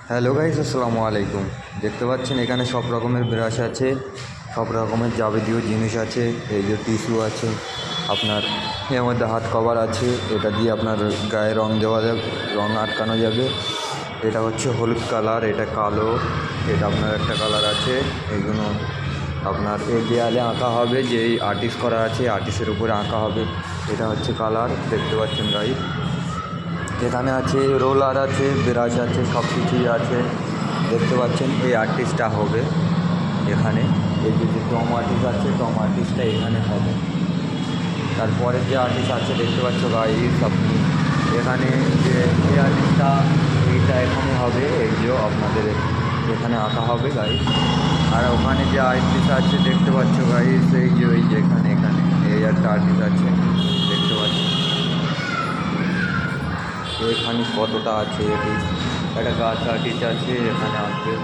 Hello guys, আসসালামু আলাইকুম। দেখতে পাচ্ছেন এখানে সব রকমের ব্রাশ আছে, সব রকমের যাবতীয় জিনিস আছে। এই যে টিস্যু আছে, আপনার এর মধ্যে হাত কভার আছে, এটা দিয়ে আপনার গায়ে রং দেওয়া যাবে, রং আটকানো যাবে। এটা হচ্ছে হলুদ কালার, এটা কালো, এটা আপনার একটা কালার আছে। এইগুলো আপনার এই দেয়ালে আঁকা হবে, যে আর্টিস্ট করা আছে আর্টিস্টের উপরে আঁকা হবে। এটা হচ্ছে কালার, দেখতে পাচ্ছেন গাইস। এখানে আছে রোলার আছে, ব্রাশ আছে, সব কিছুই আছে। দেখতে পাচ্ছেন এই আর্টিস্টটা হবে এখানে। এই যে টম আর্টিস্ট আছে, টম আর্টিস্টটা এখানে হবে। তারপরে যে আর্টিস্ট আছে দেখতে পাচ্ছ গাইস আপনি, এখানে যে এই আর্টিস্টটা, এইটা এখানে হবে। এই যে আপনাদের এখানে আঁকা হবে গাইস। আর ওখানে যে আর্টিস্ট আছে দেখতে পাচ্ছ গাইস, এই যে এখানে এখানে এই একটা আর্টিস্ট আছে, দেখতে পাচ্ছ এখানে কতটা আছে। একটা গাছ আর্টিস্ট আছে, এখানে আসবে।